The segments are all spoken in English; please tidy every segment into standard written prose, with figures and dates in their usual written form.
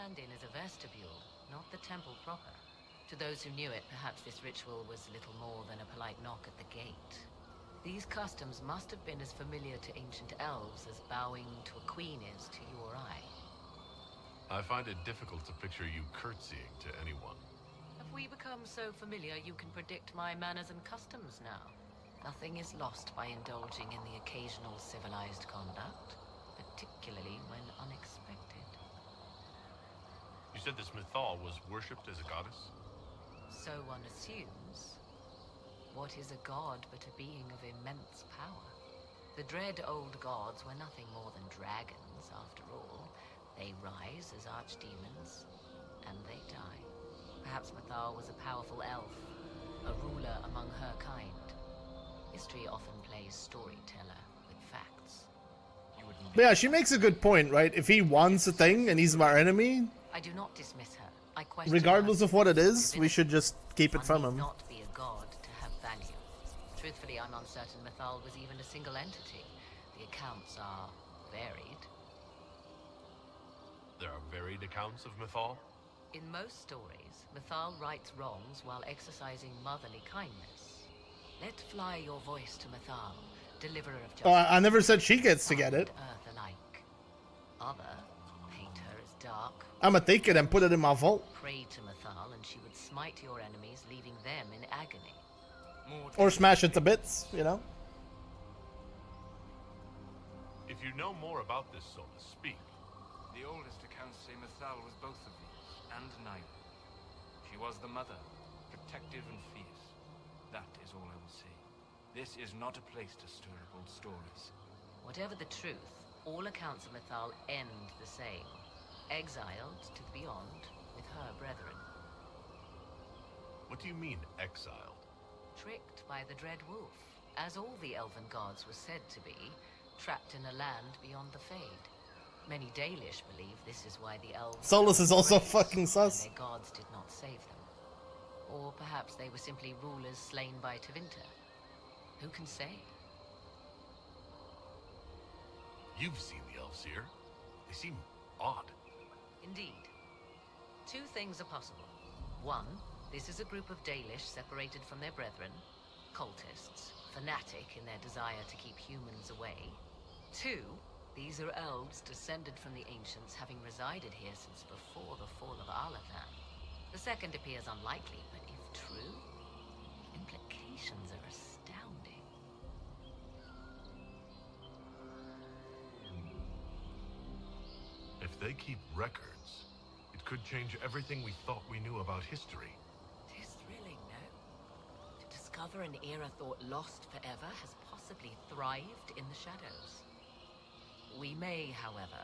stand in is a vestibule, not the temple proper. To those who knew it, perhaps this ritual was little more than a polite knock at the gate. These customs must have been as familiar to ancient elves as bowing to a queen is to you or I. I find it difficult to picture you curtsying to anyone. Have we become so familiar you can predict my manners and customs now? Nothing is lost by indulging in the occasional civilized conduct, particularly when unexpected. You said this Mythal was worshipped as a goddess? So one assumes. What is a god but a being of immense power? The dread old gods were nothing more than dragons, after all. They rise as archdemons, and they die. Perhaps Mythal was a powerful elf, a ruler among her kind. History often plays storyteller with facts. But yeah, she makes a good point, right? If he wants a thing and he's our enemy, I do not dismiss her. I question regardless her of what it is, we should just keep it One from need him. not be a god to have value. Truthfully, I'm uncertain Mythal was even a single entity. The accounts are varied. There are varied accounts of Mythal? In most stories, Mythal rights wrongs while exercising motherly kindness. Let fly your voice to Mythal, deliverer of justice. Oh, I never said she gets to get it. Earth alike. Other paint her as dark. I'ma take it and put it in my vault. Pray to Mythal, and she would smite your enemies, leaving them in agony. Or smash it to bits, you know? If you know more about this Solus, speak. The oldest accounts say Mythal was both of these, and neither. She was the mother, protective and fierce. That is all I will say. This is not a place to stir up old stories. Whatever the truth, all accounts of Mythal end the same. Exiled to the beyond with her brethren. What do you mean, exiled? Tricked by the dread wolf, as all the elven gods were said to be, trapped in a land beyond the Fade. Many Dalish believe this is why the elves... Solus is also raised fucking when sus. their gods did not save them. Or perhaps they were simply rulers slain by Tevinter. Who can say? You've seen the elves here. They seem odd. Indeed. Two things are possible. One, this is a group of Dalish separated from their brethren, cultists, fanatic in their desire to keep humans away. Two, these are elves descended from the ancients, having resided here since before the fall of Alathan. The second appears unlikely, but if true, the implications are astounding. If they keep records, it could change everything we thought we knew about history. It is thrilling, no? To discover an era thought lost forever has possibly thrived in the shadows. We may, however,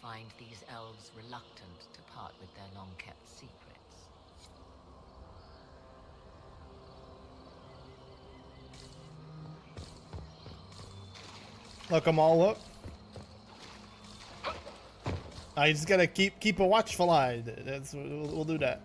find these elves reluctant to part with their long-kept secrets. Look them all up. I just gotta keep a watchful eye. We'll do that.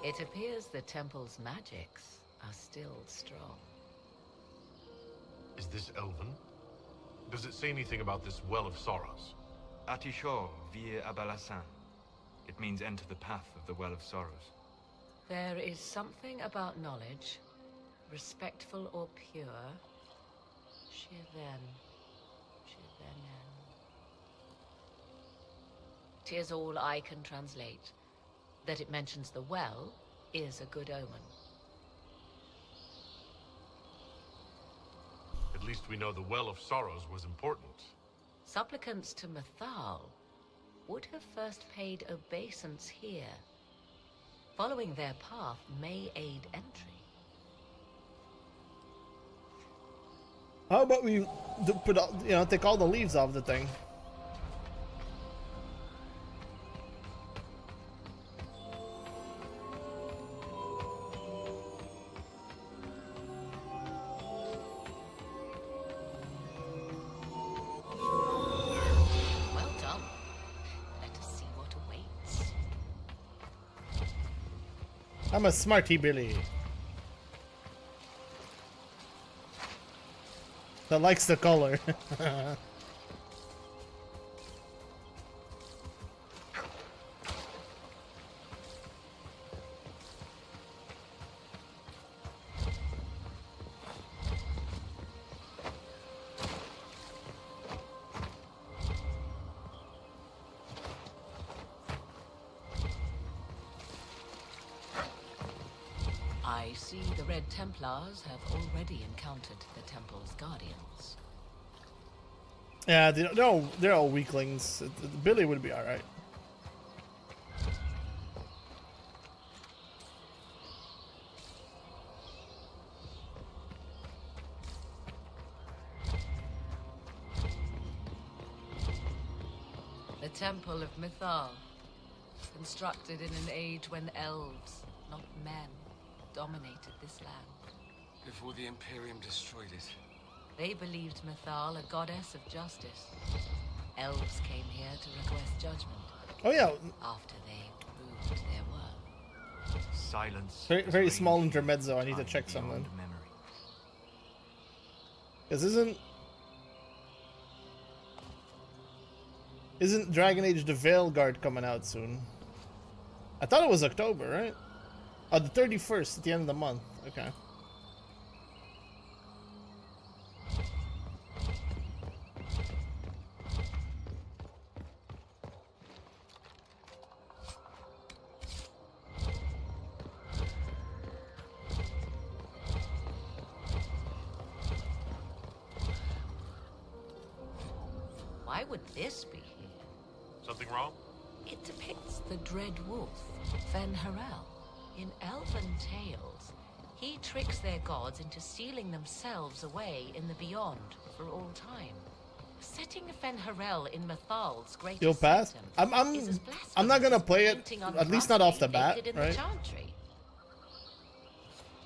It appears the temple's magics are still strong. Is this elven? Does it say anything about this Well of Sorrows? Atishor vir Abalassan. It means enter the path of the Well of Sorrows. There is something about knowledge, respectful or pure. Shiven. Shivenen. 'Tis all I can translate. That it mentions the well is a good omen. At least we know the Well of Sorrows was important. Supplicants to Mythal would have first paid obeisance here. Following their path may aid entry. How about we put all, take all the leaves off the thing? Well done. Let us see what awaits. I'm a smarty Billy. That likes the color. I see the Red Templars have already encountered the Temple's guardians. Yeah, they're all weaklings. Billy would be alright. The Temple of Mythal, constructed in an age when elves, not men, dominated this land. Before the Imperium destroyed it. They believed Mythal a goddess of justice. Elves came here to request judgment Oh yeah, after they proved their worth. Silence. very is small rage, intermezzo. I need to time check beyond something. memory. Cause isn't Dragon Age the Veilguard coming out soon? I thought it was October, right? Oh, the 31st at the end of the month. Okay. Why would this be here? Something wrong? It depicts the Dread Wolf, Fen-Harel. In elven tales, he tricks their gods into sealing themselves away in the beyond for all time. Setting Fen-Harel in Mythal's greatest You'll pass? symptom is as I'm not gonna blasphemous as play it, painting on at least not off the Rusty bat, naked in right? the chantry.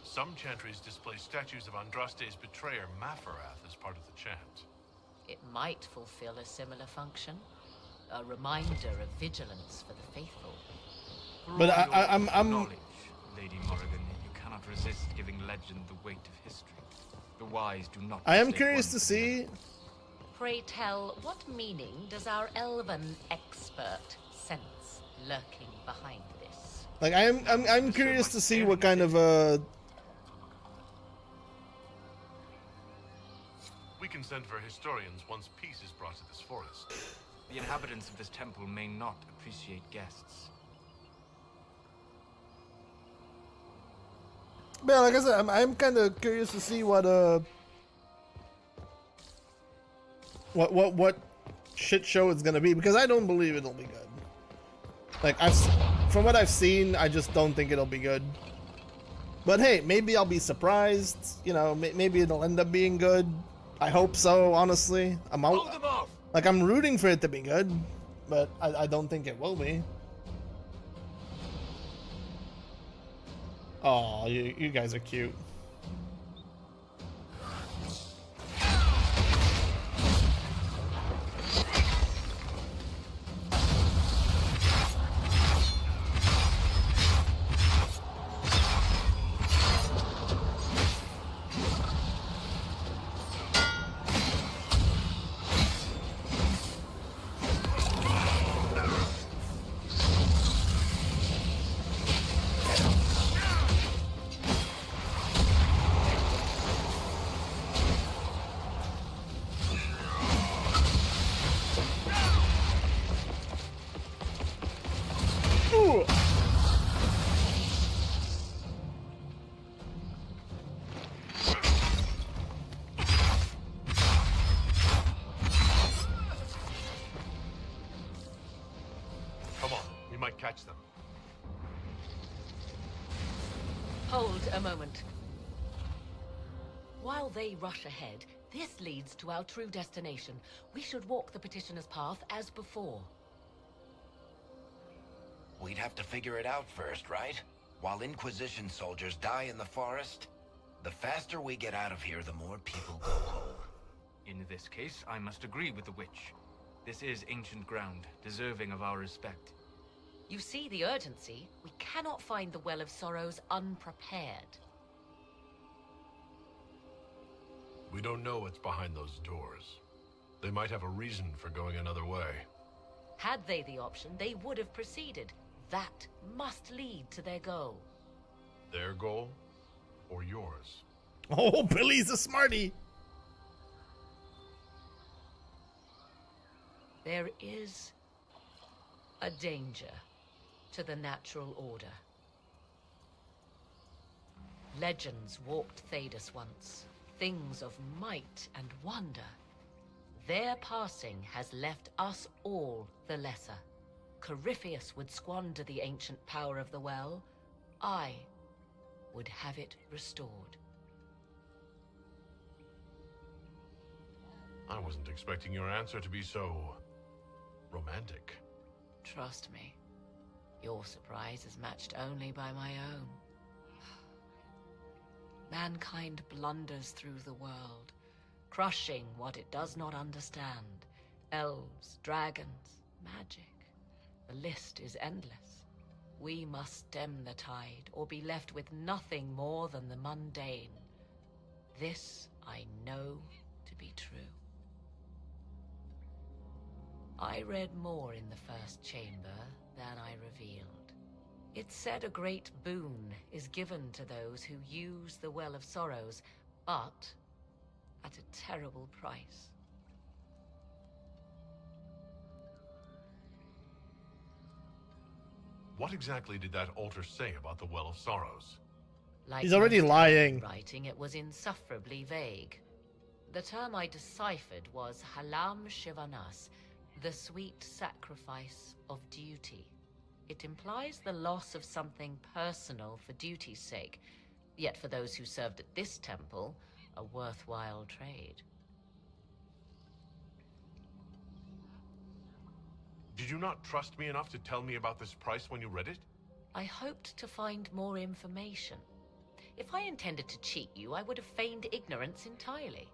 Some chantries display statues of Andraste's betrayer, Mafarath, as part of the chant. It might fulfill a similar function, a reminder of vigilance for the faithful. But Through your I'm knowledge, Lady Morrigan, you cannot resist giving legend the weight of history. The wise do not. I am mistake curious one to for see. another. Pray tell, what meaning does our elven expert sense lurking behind this? Like I'm curious to see what kind of We can send for historians once peace is brought to this forest. The inhabitants of this temple may not appreciate guests. Yeah, like I said, I'm kind of curious to see what shit show it's gonna be, because I don't believe it'll be good. Like from what I've seen, I just don't think it'll be good. But hey, maybe I'll be surprised. You know, maybe it'll end up being good. I hope so. Honestly, I'm rooting for it to be good, but I don't think it will be. Oh, you guys are cute. Ooh. Come on, we might catch them. Hold a moment. While they rush ahead, this leads to our true destination. We should walk the petitioner's path as before. We'd have to figure it out first, right? While Inquisition soldiers die in the forest, the faster we get out of here, the more people go home. In this case, I must agree with the witch. This is ancient ground, deserving of our respect. You see the urgency. We cannot find the Well of Sorrows unprepared. We don't know what's behind those doors. They might have a reason for going another way. Had they the option, they would have proceeded. That must lead to their goal. Their goal? Or yours? Oh, Billy's a smarty. There is a danger to the natural order. Legends walked Thedas once, things of might and wonder. Their passing has left us all the lesser. Corypheus would squander the ancient power of the well. I would have it restored. I wasn't expecting your answer to be so romantic. Trust me, your surprise is matched only by my own. Mankind blunders through the world, crushing what it does not understand. Elves, dragons, magic. The list is endless. We must stem the tide, or be left with nothing more than the mundane. This I know to be true. I read more in the first chamber than I revealed. It said a great boon is given to those who use the Well of Sorrows, but at a terrible price. What exactly did that altar say about the Well of Sorrows? Like He's already most lying. writing, it was insufferably vague. The term I deciphered was Halam Shivanas, the sweet sacrifice of duty. It implies the loss of something personal for duty's sake, yet for those who served at this temple, a worthwhile trade. Did you not trust me enough to tell me about this price when you read it? I hoped to find more information. If I intended to cheat you, I would have feigned ignorance entirely.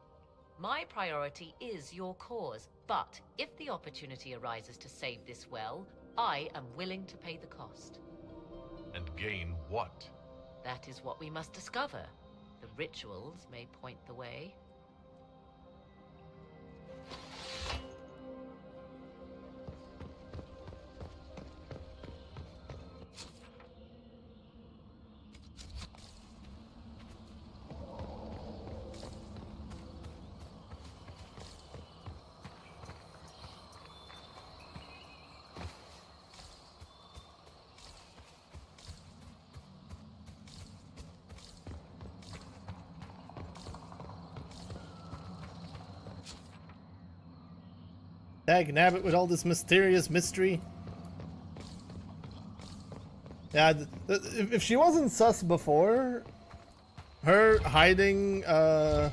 My priority is your cause, but if the opportunity arises to save this well, I am willing to pay the cost. And gain what? That is what we must discover. The rituals may point the way. Dag nabbit with all this mysterious mystery. Yeah, if she wasn't sus before, her hiding that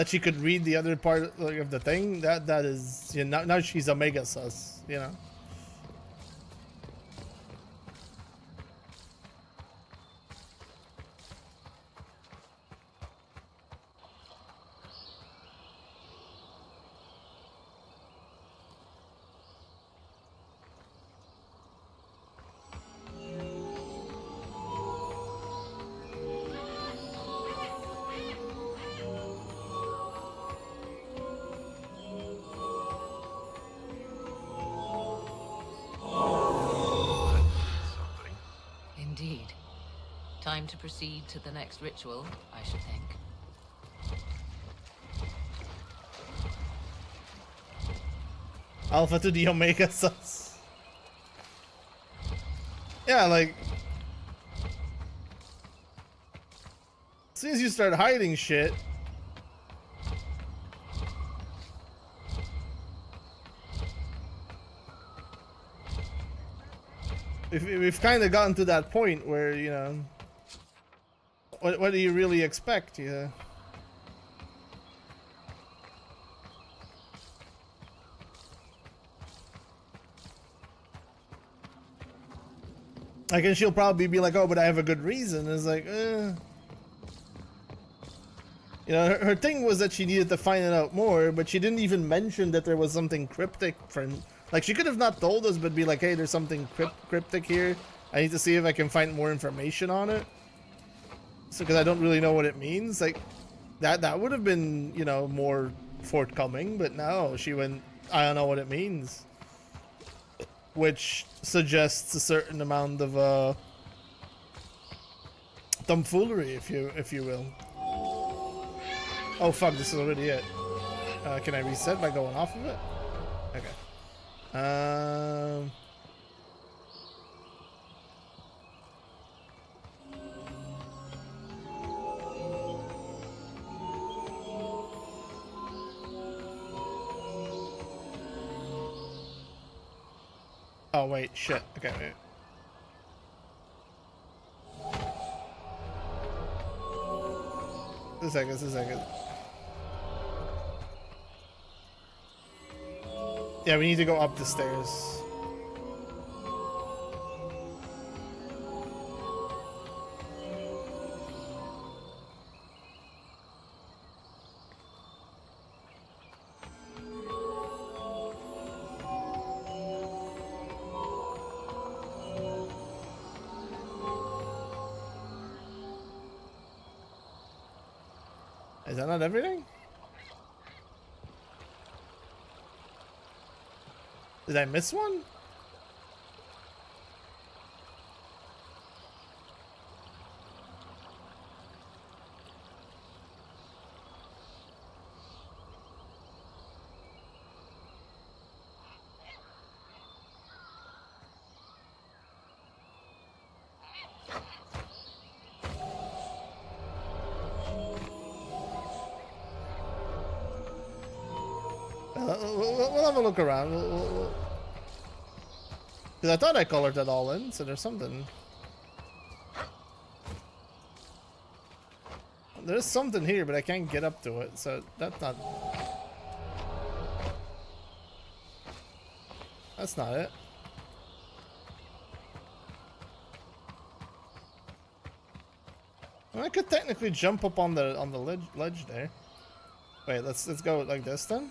she could read the other part of the thing, that is, you know, now she's a mega sus, you know. Something. Indeed. Time to proceed to the next ritual, I should think. Alpha to the Omega sus. Yeah, like, as soon as you start hiding shit, we've kind of gotten to that point where, you know, what do you really expect? Yeah. Like, and she'll probably be like, oh, but I have a good reason. And it's like, You know, her thing was that she needed to find it out more, but she didn't even mention that there was something cryptic Like, she could have not told us, but be like, hey, there's something cryptic here. I need to see if I can find more information on it. So, because I don't really know what it means. Like, that would have been, you know, more forthcoming. But no, she went, I don't know what it means. Which suggests a certain amount of, tomfoolery, if you will. Oh, fuck, this is already it. Can I reset by going off of it? Okay. Oh, wait, shit. Okay, wait. A second. Yeah, we need to go up the stairs. Is that not everything? Did I miss one? We'll have a look around. Because I thought I colored that all in, so there's something. There's something here, but I can't get up to it, so that's not... That's not it. Well, I could technically jump up on the ledge there. Wait, let's go like this then.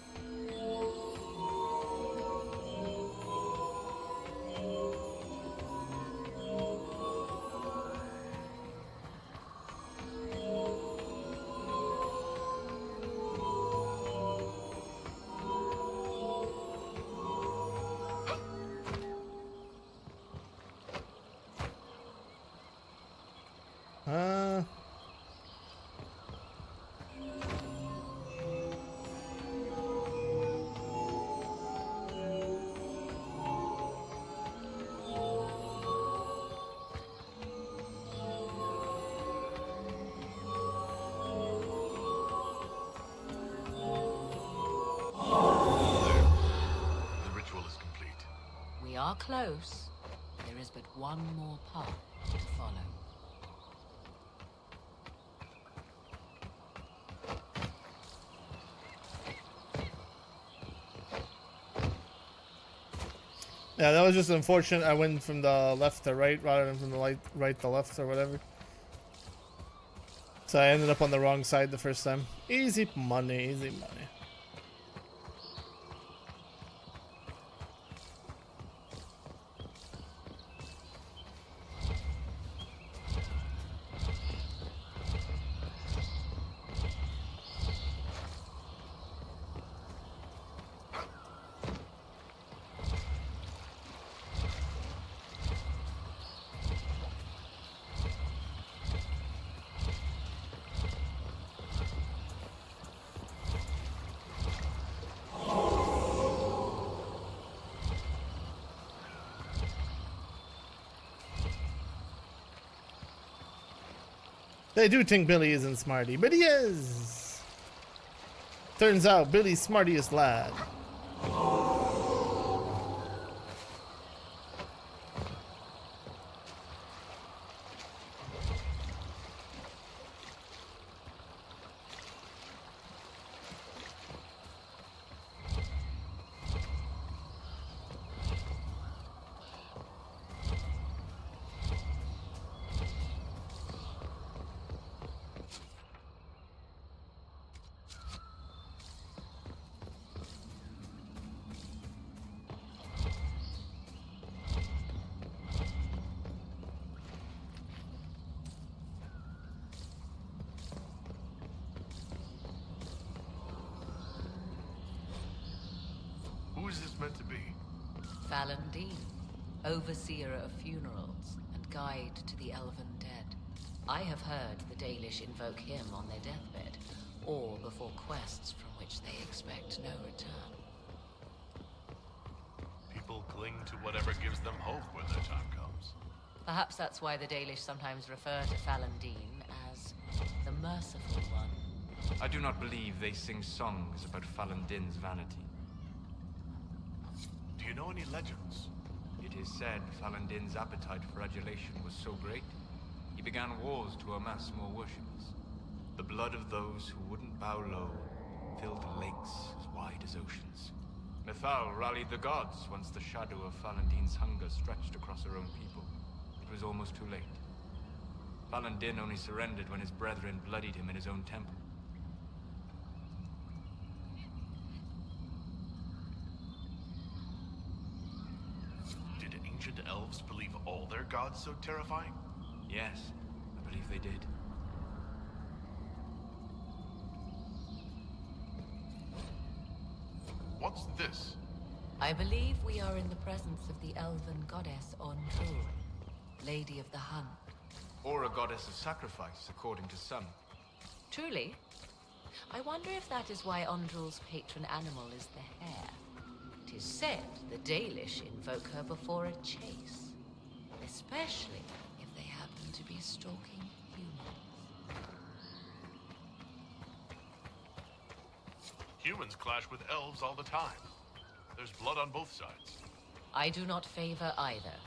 Are close. There is but one more path to follow. Yeah, that was just unfortunate. I went from the left to right rather than from the right to left or whatever. So I ended up on the wrong side the first time. Easy money, easy money. They do think Billy isn't smarty, but he is! Turns out Billy's smartiest lad. meant to be? Fallon Dean, overseer of funerals and guide to the elven dead. I have heard the Dalish invoke him on their deathbed, or before quests from which they expect no return. People cling to whatever gives them hope when their time comes. Perhaps that's why the Dalish sometimes refer to Fallon Dean as the Merciful One. I do not believe they sing songs about Fallon Din's vanity. Do you know any legends? It is said Fallon Din's appetite for adulation was so great, he began wars to amass more worshippers. The blood of those who wouldn't bow low filled lakes as wide as oceans. Nathal rallied the gods once the shadow of Fallon Din's hunger stretched across her own people. It was almost too late. Fallon Din only surrendered when his brethren bloodied him in his own temple. Did ancient elves believe all their gods so terrifying? Yes, I believe they did. What's this? I believe we are in the presence of the elven goddess Ondrul, Lady of the Hunt. Or a goddess of sacrifice, according to some. Truly? I wonder if that is why Ondrul's patron animal is the hare. It is said the Dalish invoke her before a chase, especially if they happen to be stalking humans. Humans clash with elves all the time. There's blood on both sides. I do not favor either.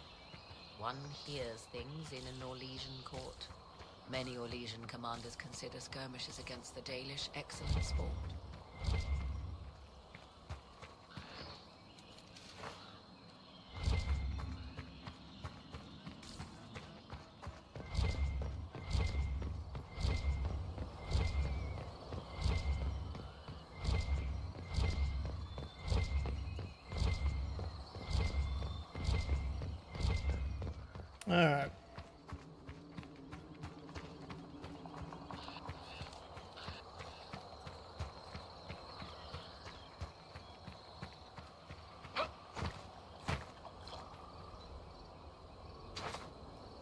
One hears things in an Orlesian court. Many Orlesian commanders consider skirmishes against the Dalish excellent sport. Alright.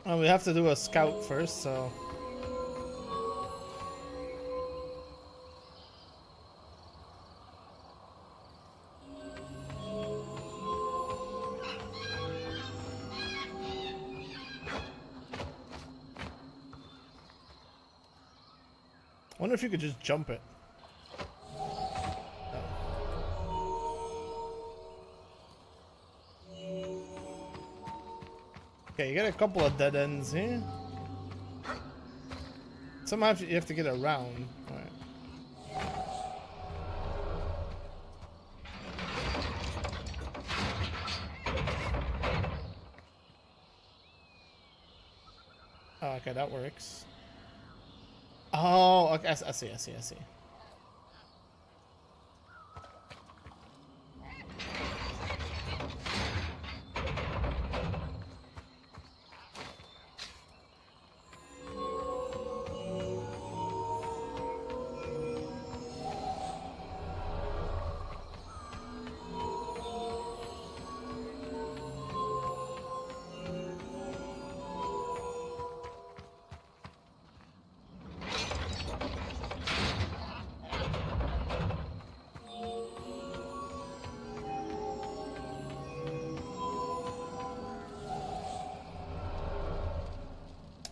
Well, we have to do a scout first, so... I wonder if you could just jump it. Okay, you get a couple of dead ends here. Somehow you have to get around. Alright. Oh, okay, that works. Oh, okay, I see.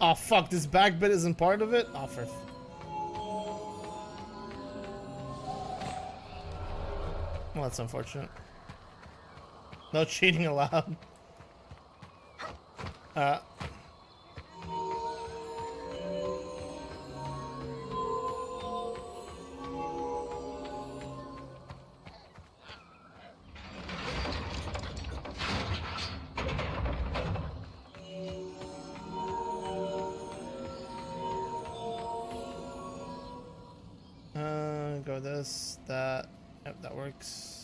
Oh fuck, this back bit isn't part of it? Oh, for... Well, that's unfortunate. No cheating allowed. Go this, that. Yep, that works.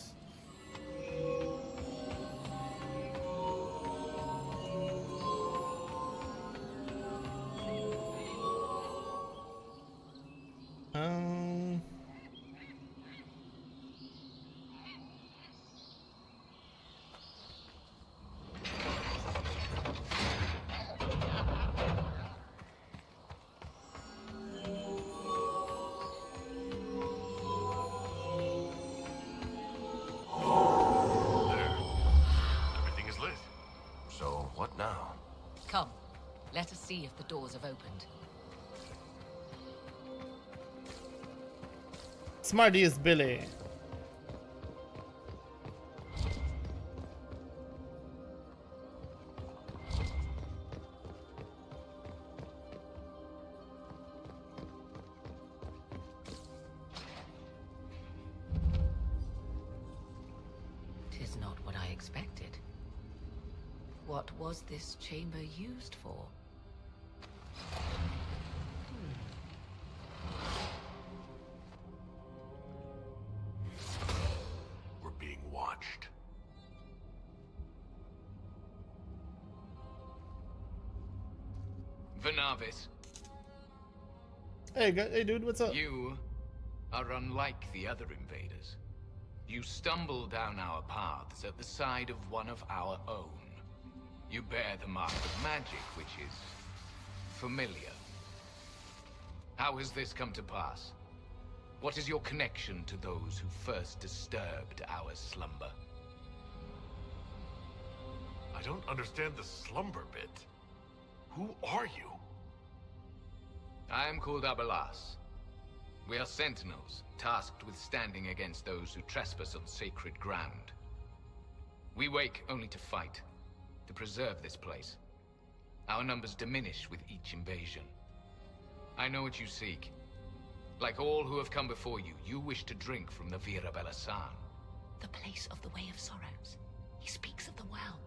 what now? Come, let us see if the doors have opened. Smarty is Billy. Tis not what I expected. What was this chamber used for? We're being watched. Vernavis, Hey, hey, dude, what's up? you are unlike the other invaders. You stumble down our paths at the side of one of our own. You bear the mark of magic, which is familiar. How has this come to pass? What is your connection to those who first disturbed our slumber? I don't understand the slumber bit. Who are you? I am called Abelas. We are sentinels, tasked with standing against those who trespass on sacred ground. We wake only to fight, to preserve this place. Our numbers diminish with each invasion. I know what you seek. Like all who have come before you, you wish to drink from the Vira Belasan. The place of the Way of Sorrows. He speaks of the well.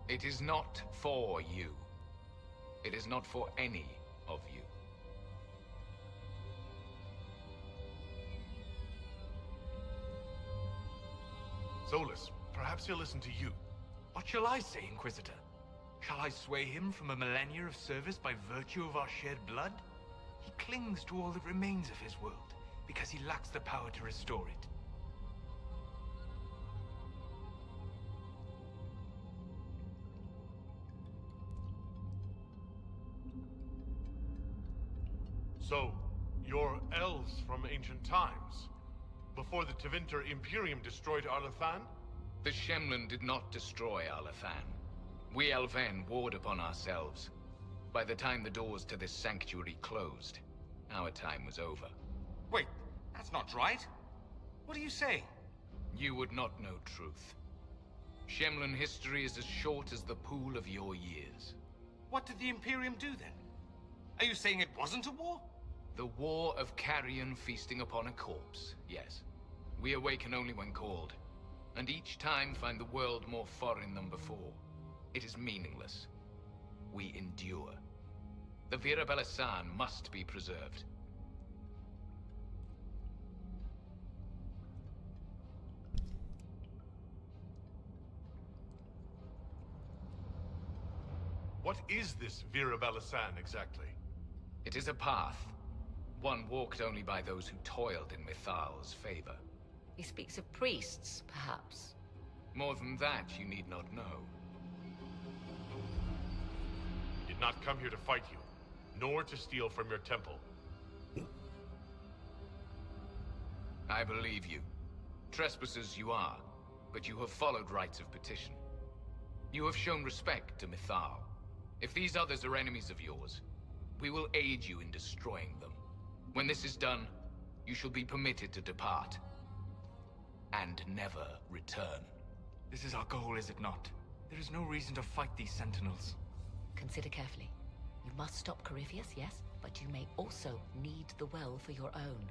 It is not for you. It is not for any of you. Solus, perhaps he'll listen to you. What shall I say, Inquisitor? Shall I sway him from a millennia of service by virtue of our shared blood? He clings to all that remains of his world, because he lacks the power to restore it. So, you're elves from ancient times? Before the Tevinter Imperium destroyed Arlathan? The Shemlin did not destroy Arlathan. We Elven warred upon ourselves. By the time the doors to this sanctuary closed, our time was over. Wait, that's not right. What are you saying? You would not know truth. Shemlin history is as short as the pool of your years. What did the Imperium do then? Are you saying it wasn't a war? The war of carrion feasting upon a corpse, yes. We awaken only when called, and each time find the world more foreign than before. It is meaningless. We endure. The Vira Belasan must be preserved. What is this Vira Belasan exactly? It is a path. One walked only by those who toiled in Mithal's favor. He speaks of priests, perhaps. More than that, you need not know. Did not come here to fight you, nor to steal from your temple. I believe you. Trespassers you are, but you have followed rites of petition. You have shown respect to Mithal. If these others are enemies of yours, we will aid you in destroying them. When this is done, you shall be permitted to depart. And never return. This is our goal, is it not? There is no reason to fight these sentinels. Consider carefully. You must stop Corypheus, yes, but you may also need the well for your own.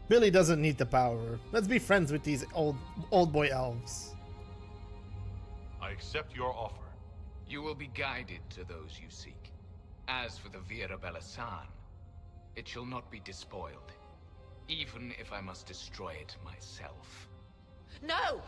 Billy doesn't need the power. Let's be friends with these old boy elves. I accept your offer. You will be guided to those you seek. As for the Vira Belasan, it shall not be despoiled, even if I must destroy it myself. No!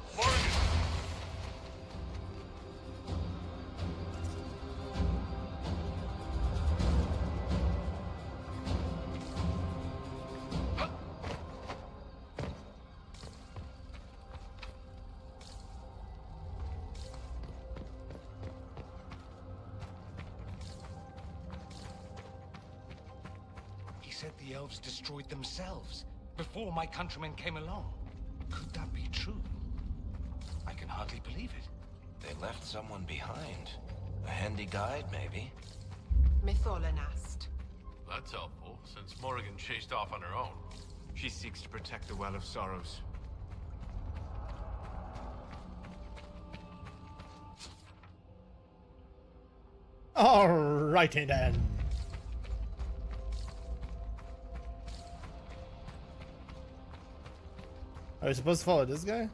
said the elves destroyed themselves before my countrymen came along. Could that be true? I can hardly believe it. They left someone behind. A handy guide, maybe? Mytholan asked. That's helpful, since Morrigan chased off on her own. She seeks to protect the Well of Sorrows. Alrighty then. Are we supposed to follow this guy?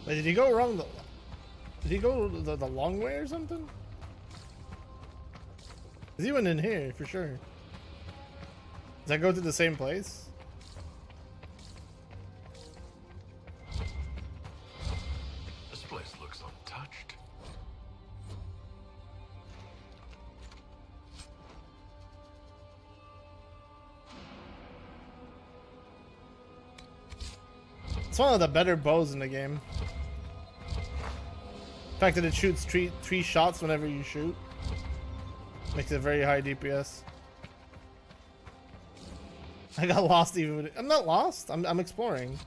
Wait, did he go wrong? Did he go the long way or something? 'Cause he went in here for sure. Does that go to the same place? This place looks untouched. It's one of the better bows in the game. The fact that it shoots three shots whenever you shoot makes it very high DPS. I got lost even with it. I'm not lost. I'm exploring.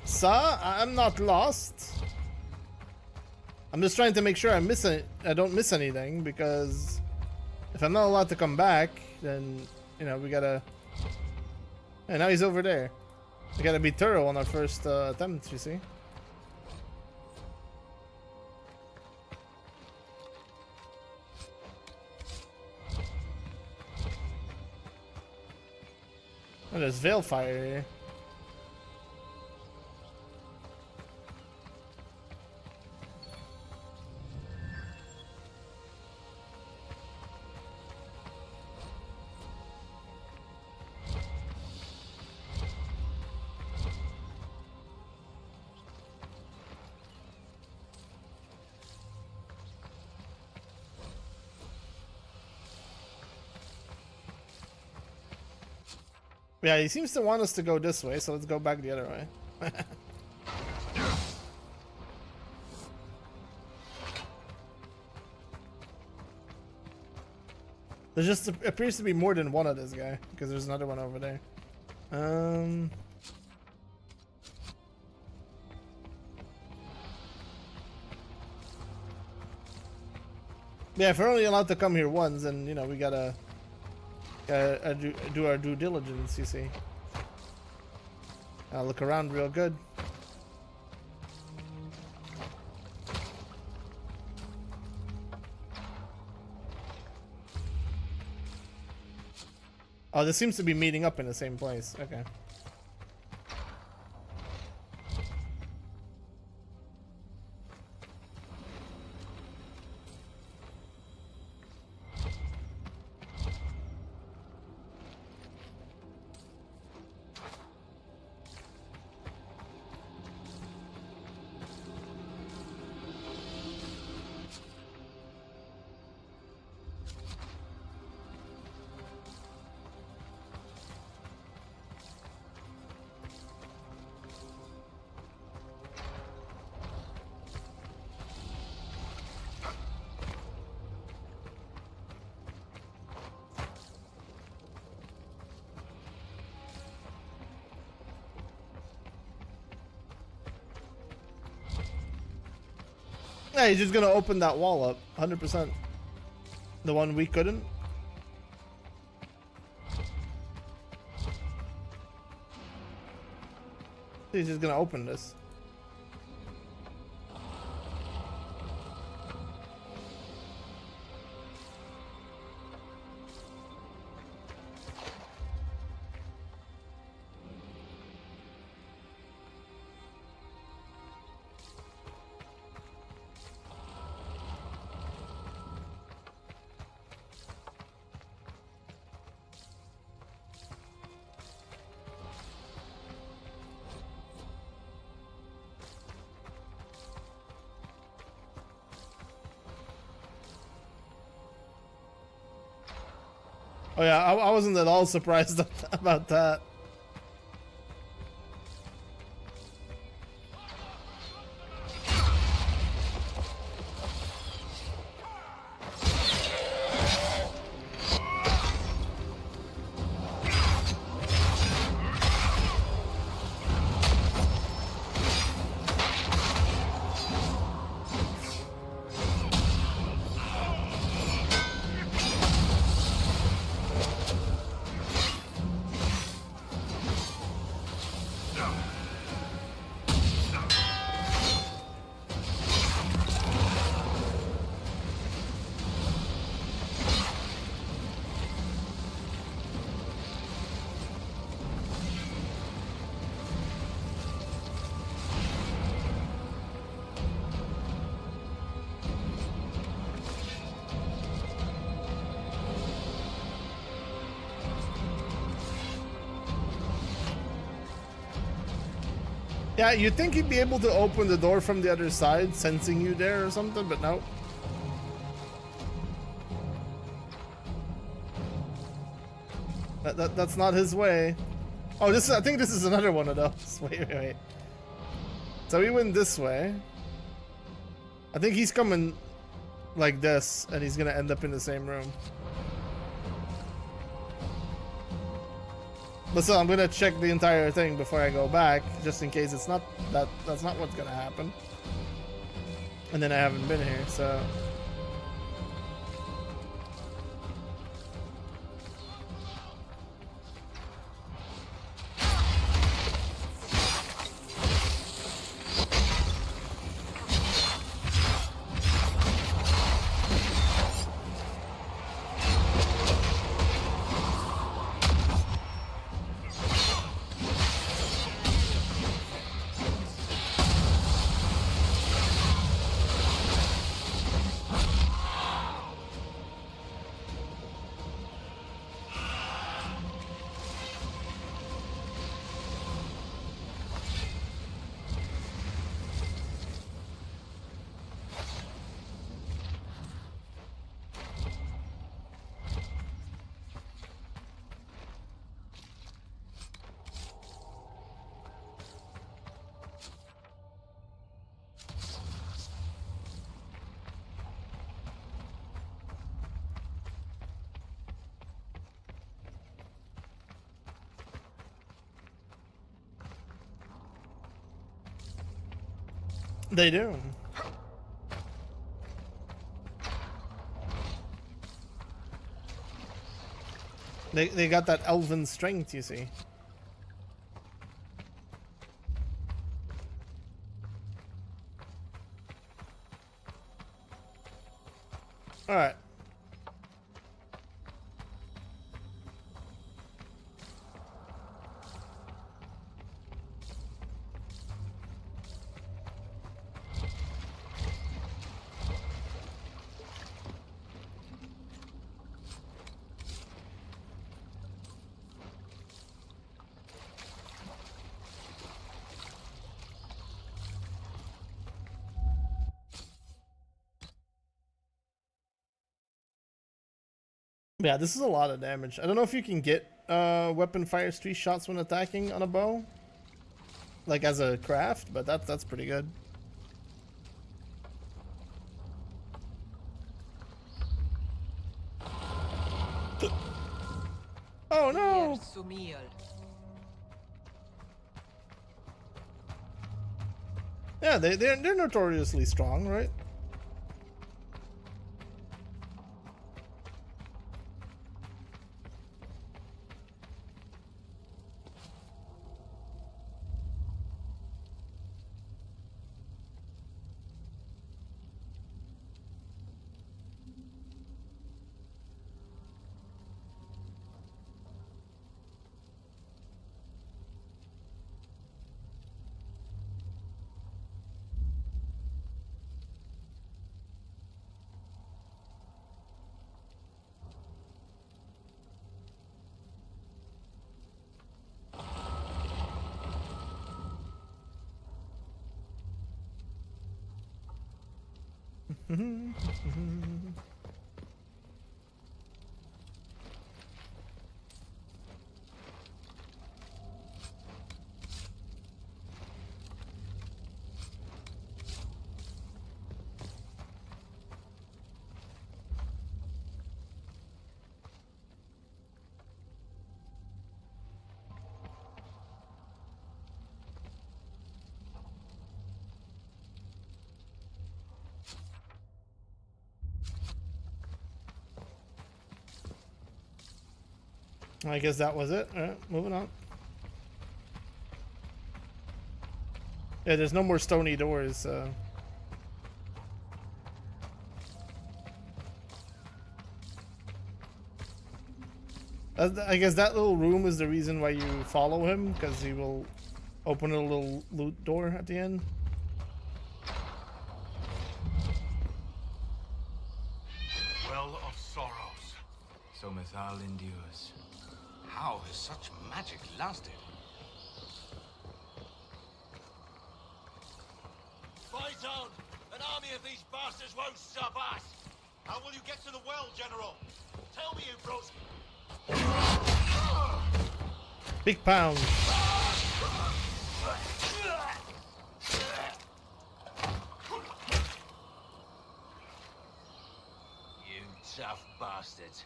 Sir, I'm not lost. I'm just trying to make sure I don't miss anything, because if I'm not allowed to come back, then you know we gotta. And now he's over there. We gotta be thorough on our first attempt, you see. Oh, there's veil fire here. Yeah, he seems to want us to go this way, so let's go back the other way. There just appears to be more than one of this guy, because there's another one over there. Yeah, if we're only allowed to come here once, then, you know, we gotta do our due diligence, you see. Look around real good. Oh, this seems to be meeting up in the same place. Okay. Yeah, he's just gonna open that wall up, 100%. The one we couldn't. He's just gonna open this. Oh yeah, I wasn't at all surprised about that. Yeah, you'd think he'd be able to open the door from the other side, sensing you there or something, but no. That's not his way. Oh, I think this is another one of those. Wait. So he went this way. I think he's coming like this, and he's gonna end up in the same room. But so I'm gonna check the entire thing before I go back, just in case it's not that's not what's gonna happen. And then I haven't been here, so. They do. They got that elven strength, you see. All right. Yeah, this is a lot of damage. I don't know if you can get weapon fires 3 shots when attacking on a bow, like as a craft, but that's pretty good. Oh no! Yeah, they're notoriously strong, right? I guess that was it. Alright, moving on. Yeah, there's no more stony doors, so... I guess that little room is the reason why you follow him, because he will open a little loot door at the end. Well of sorrows. So Mithal endures. How has such magic lasted? Fight on! An army of these bastards won't stop us! How will you get to the well, General? Tell me, you bros. Big pound. You tough bastards.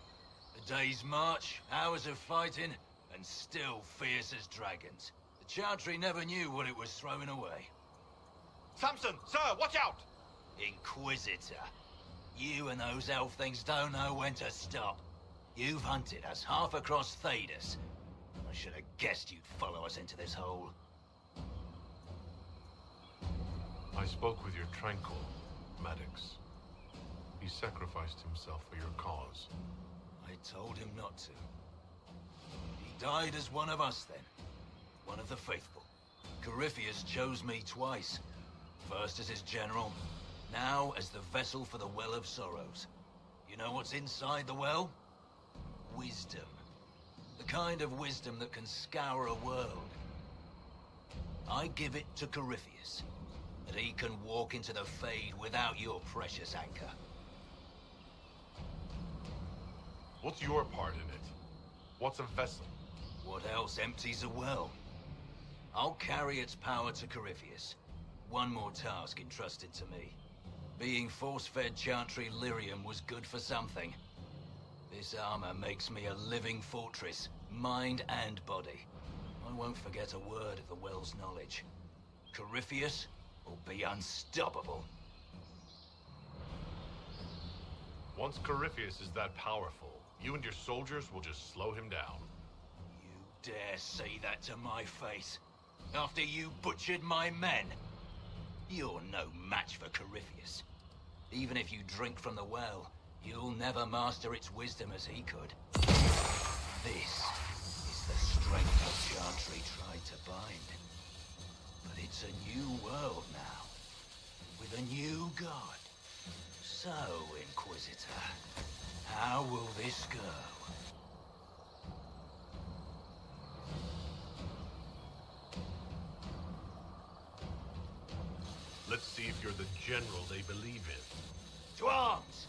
A day's march, hours of fighting, and still fierce as dragons. The Chantry never knew what it was throwing away. Samson, sir, watch out! Inquisitor. You and those elf things don't know when to stop. You've hunted us half across Thedas. I should have guessed you'd follow us into this hole. I spoke with your Tranquil, Maddox. He sacrificed himself for your cause. I told him not to. He died as one of us then. One of the faithful. Corypheus chose me twice. First as his general, now as the vessel for the Well of Sorrows. You know what's inside the well? Wisdom. The kind of wisdom that can scour a world. I give it to Corypheus, that he can walk into the Fade without your precious anchor. What's your part in it? What's a vessel? What else empties a well? I'll carry its power to Corypheus. One more task entrusted to me. Being force-fed Chantry lyrium was good for something. This armor makes me a living fortress, mind and body. I won't forget a word of the well's knowledge. Corypheus will be unstoppable. Once Corypheus is that powerful, you and your soldiers will just slow him down. You dare say that to my face? After you butchered my men? You're no match for Corypheus. Even if you drink from the well, you'll never master its wisdom as he could. This is the strength of Chantry tried to bind. But it's a new world now, with a new god. So, Inquisitor, how will this go? Let's see if you're the general they believe in. To arms!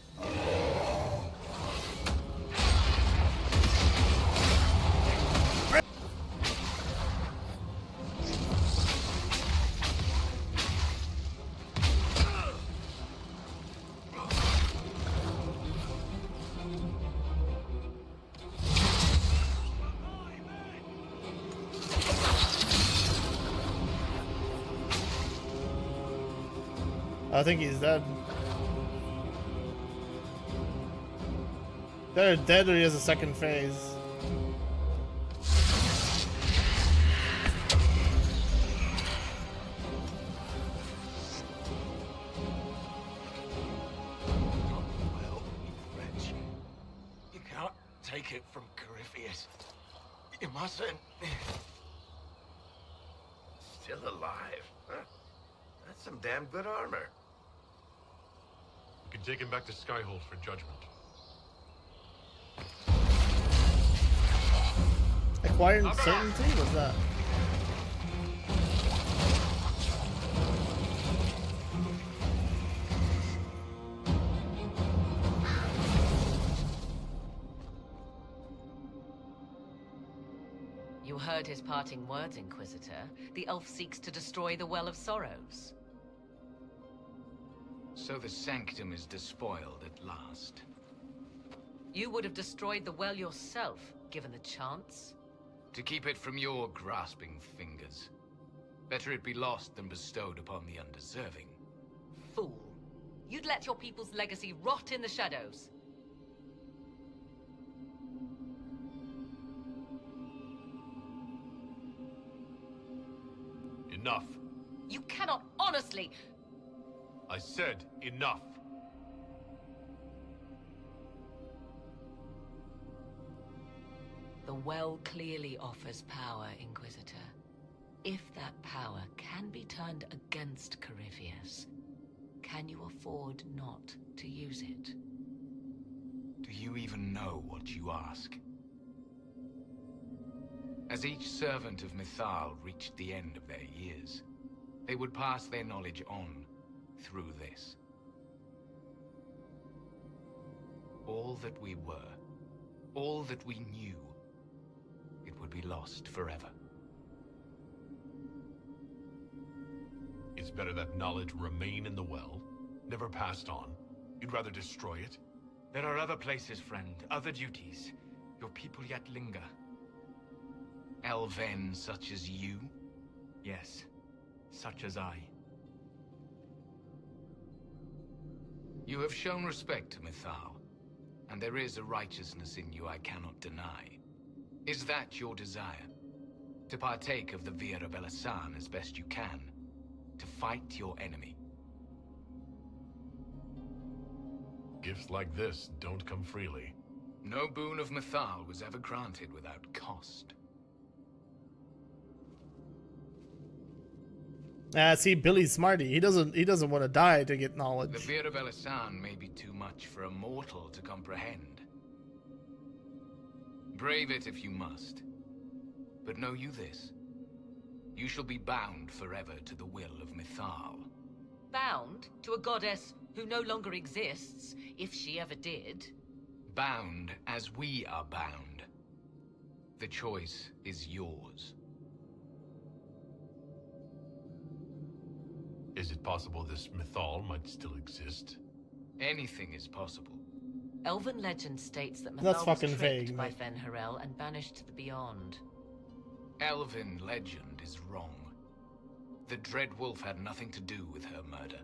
I think he's dead. They're dead or he has a second phase. Well, French. You can't take it from Corypheus. You mustn't. Still alive, huh? That's some damn good armor. You can take him back to Skyhold for judgment. Acquiring certainty? What's that? You heard his parting words, Inquisitor. The elf seeks to destroy the Well of Sorrows. So the sanctum is despoiled at last. You would have destroyed the well yourself, given the chance. To keep it from your grasping fingers. Better it be lost than bestowed upon the undeserving. Fool. You'd let your people's legacy rot in the shadows. Enough. You cannot honestly... I said enough. The well clearly offers power, Inquisitor. If that power can be turned against Corypheus, can you afford not to use it? Do you even know what you ask? As each servant of Mythal reached the end of their years, they would pass their knowledge on through this. All that we were, all that we knew, it would be lost forever. It's better that knowledge remain in the well, never passed on. You'd rather destroy it? There are other places, friend, other duties. Your people yet linger. Elven such as you? Yes, such as I. You have shown respect to Mythal, and there is a righteousness in you I cannot deny. Is that your desire? To partake of the Via Belasan as best you can? To fight your enemy? Gifts like this don't come freely. No boon of Mythal was ever granted without cost. See, Billy's smarty. He doesn't want to die to get knowledge. The Via Belasan may be too much for a mortal to comprehend. Brave it if you must. But know you this. You shall be bound forever to the will of Mythal. Bound to a goddess who no longer exists, if she ever did. Bound as we are bound. The choice is yours. Is it possible this Mythal might still exist? Anything is possible. Elven legend states that That's Mythal was fucking tricked vague, by mate. Fen-Harel and banished to the Beyond. Elven legend is wrong. The Dread Wolf had nothing to do with her murder.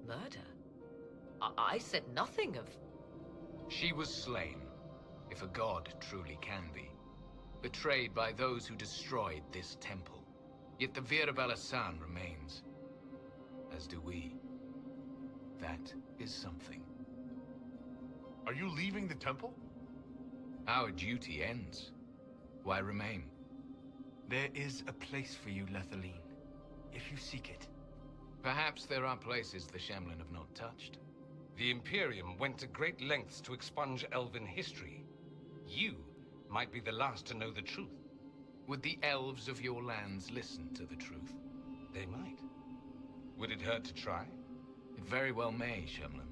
Murder? I said nothing of... She was slain, if a god truly can be. Betrayed by those who destroyed this temple. Yet the Via Belasan remains. As do we. That is something. Are you leaving the temple? Our duty ends. Why remain? There is a place for you, Lethaline, if you seek it. Perhaps there are places the Shemlin have not touched. The Imperium went to great lengths to expunge Elven history. You might be the last to know the truth. Would the elves of your lands listen to the truth? They might. Would it hurt to try? It very well may, Shemlin.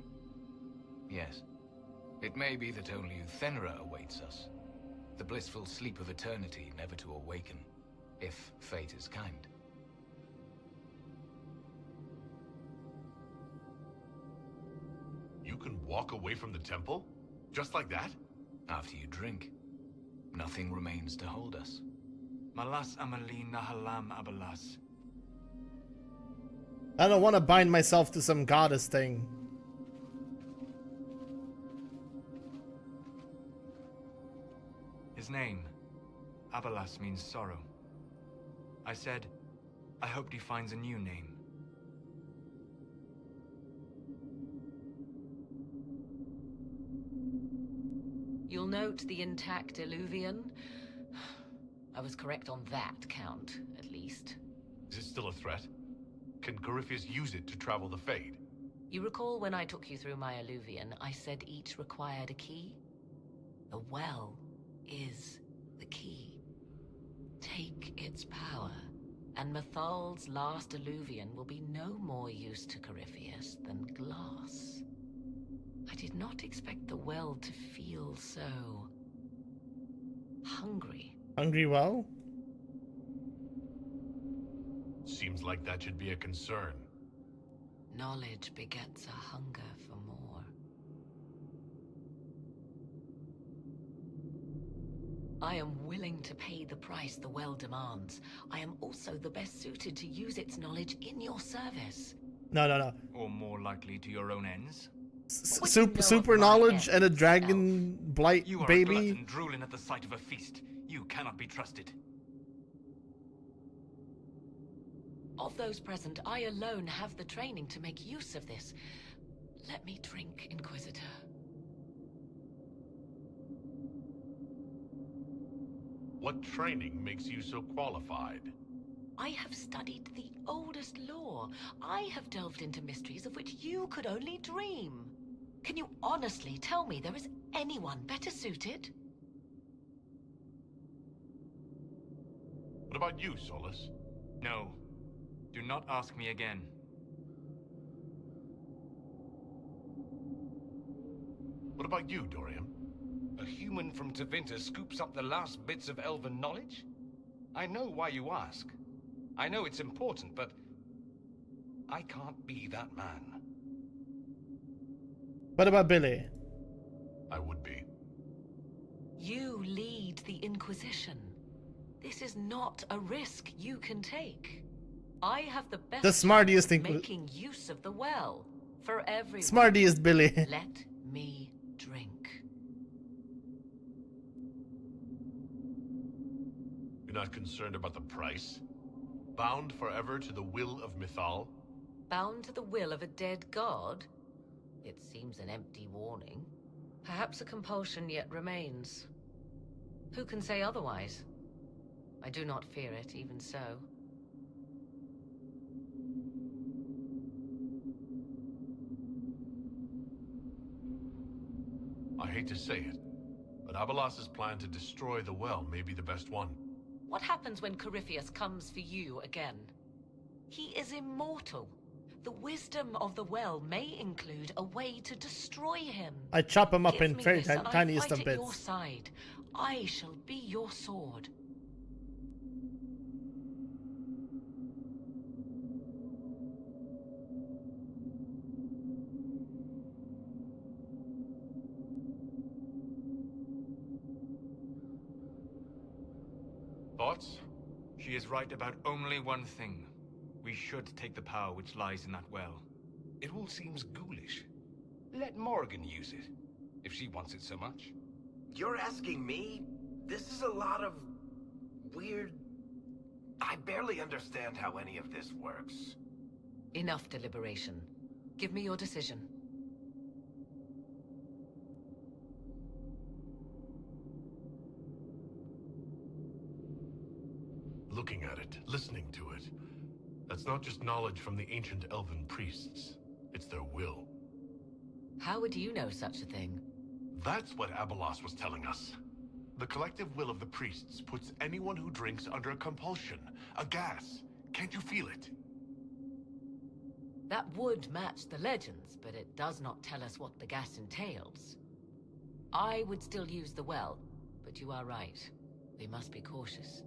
Yes. It may be that only Uthenera awaits us. The blissful sleep of eternity, never to awaken, if fate is kind. You can walk away from the temple? Just like that? After you drink, nothing remains to hold us. Malas Amalin Nahalam Abalas. I don't want to bind myself to some goddess thing. His name, Abalas, means sorrow. I said, I hoped he finds a new name. You'll note the intact Illuvian. I was correct on that count, at least. Is it still a threat? Can Corypheus use it to travel the Fade? You recall when I took you through my Illuvian, I said each required a key? The well is the key. Take its power, and Mythal's last Illuvian will be no more use to Corypheus than glass. I did not expect the well to feel so... hungry. Hungry well? Seems like that should be a concern. Knowledge begets a hunger for more. I am willing to pay the price the well demands. I am also the best suited to use its knowledge in your service. No. Or more likely to your own ends? Super knowledge and a dragon blight You are baby. a glutton drooling at the sight of a feast. You cannot be trusted. Of those present, I alone have the training to make use of this. Let me drink, Inquisitor. What training makes you so qualified? I have studied the oldest lore. I have delved into mysteries of which you could only dream. Can you honestly tell me there is anyone better suited? What about you, Solus? No. Do not ask me again. What about you, Dorian? A human from Tevinter scoops up the last bits of elven knowledge? I know why you ask. I know it's important, but I can't be that man. What about Billy? I would be. You lead the Inquisition. This is not a risk you can take. I have the best The smartest chance of thing. making use of the well for everyone. Smartest Billy. Let me drink. You're not concerned about the price? Bound forever to the will of Mythal? Bound to the will of a dead god? It seems an empty warning. Perhaps a compulsion yet remains. Who can say otherwise? I do not fear it, even so. I hate to say it, but Abelas's plan to destroy the well may be the best one. What happens when Corypheus comes for you again? He is immortal. The wisdom of the well may include a way to destroy him. I chop him up Give in me very this and I tiniest fight of at your bits. side. I shall be your sword. Thoughts? She is right about only one thing. We should take the power which lies in that well. It all seems ghoulish. Let Morrigan use it, if she wants it so much. You're asking me? This is a lot of weird... I barely understand how any of this works. Enough deliberation. Give me your decision. Looking at it, listening to it. That's not just knowledge from the ancient elven priests. It's their will. How would you know such a thing? That's what Abelas was telling us. The collective will of the priests puts anyone who drinks under a compulsion, a gas. Can't you feel it? That would match the legends, but it does not tell us what the gas entails. I would still use the well, but you are right. We must be cautious.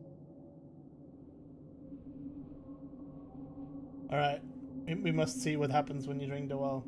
Alright. We must see what happens when you drink the well.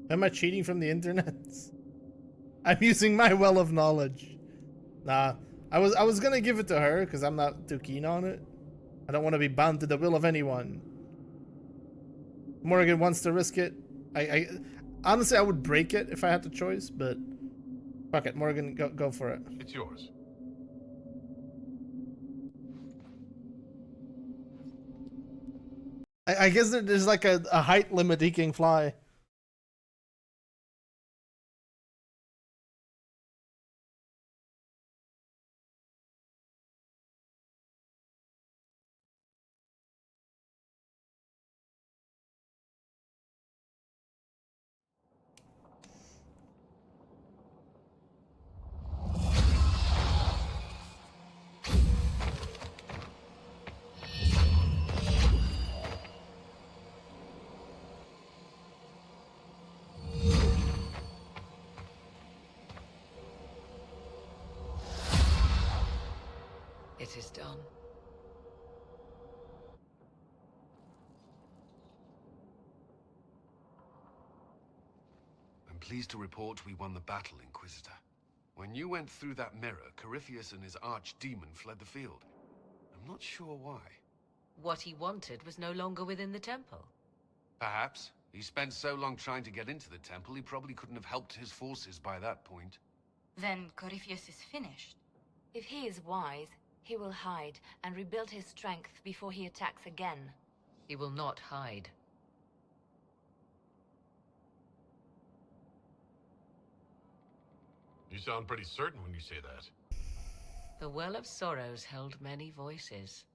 Am I cheating from the internet? I'm using my well of knowledge. Nah, I was gonna give it to her because I'm not too keen on it. I don't want to be bound to the will of anyone. Morgan wants to risk it. I honestly I would break it if I had the choice, but fuck it, Morgan, go for it. It's yours. I guess there's like a height limit he can fly. It is done. I'm pleased to report we won the battle, Inquisitor. When you went through that mirror, Corypheus and his archdemon fled the field. I'm not sure why. What he wanted was no longer within the temple. Perhaps. He spent so long trying to get into the temple, he probably couldn't have helped his forces by that point. Then Corypheus is finished. If he is wise, he will hide and rebuild his strength before he attacks again. He will not hide. You sound pretty certain when you say that. The Well of Sorrows held many voices,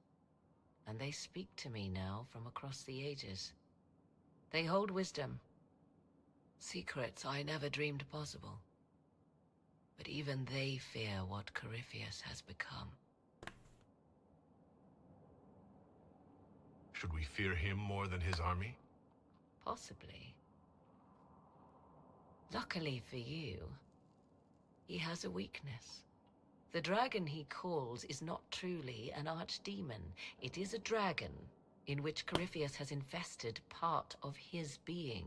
and they speak to me now from across the ages. They hold wisdom, secrets I never dreamed possible. But even they fear what Corypheus has become. Should we fear him more than his army? Possibly. Luckily for you, he has a weakness. The dragon he calls is not truly an archdemon. It is a dragon in which Corypheus has infested part of his being.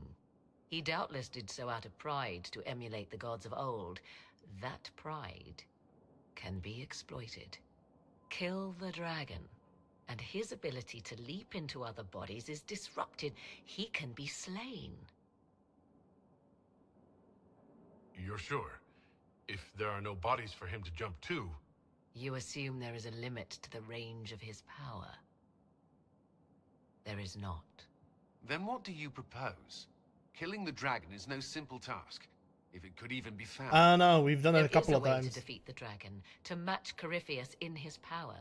He doubtless did so out of pride to emulate the gods of old. That pride can be exploited. Kill the dragon, and his ability to leap into other bodies is disrupted. He can be slain. You're sure? If there are no bodies for him to jump to... You assume there is a limit to the range of his power. There is not. Then what do you propose? Killing the dragon is no simple task, if it could even be found. No, we've done it a couple of There is a way times. to defeat the dragon, to match Corypheus in his power.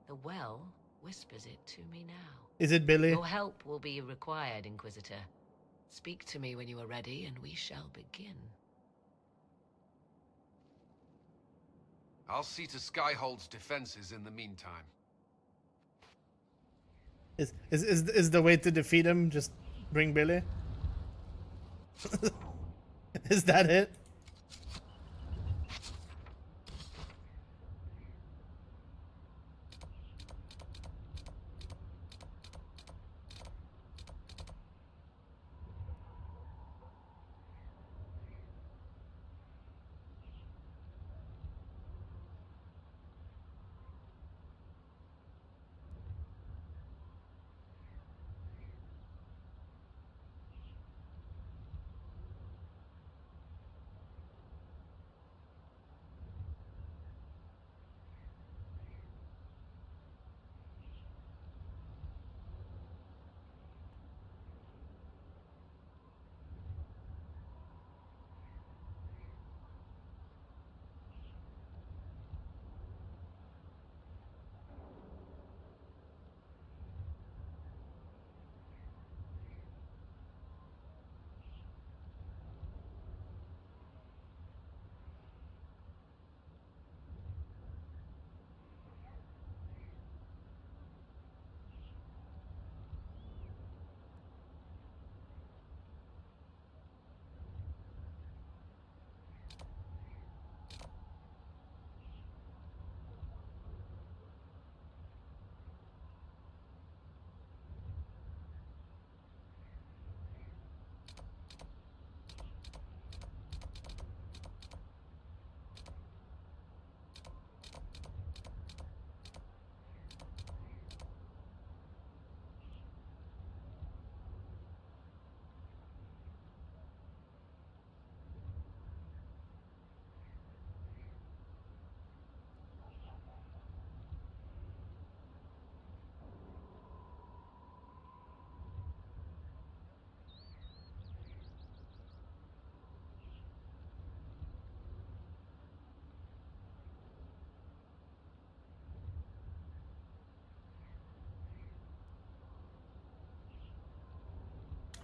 The well whispers it to me now. Is it Billy? Your help will be required, Inquisitor. Speak to me when you are ready, and we shall begin. I'll see to Skyhold's defenses in the meantime. Is the way to defeat him just bring Billy? Is that it?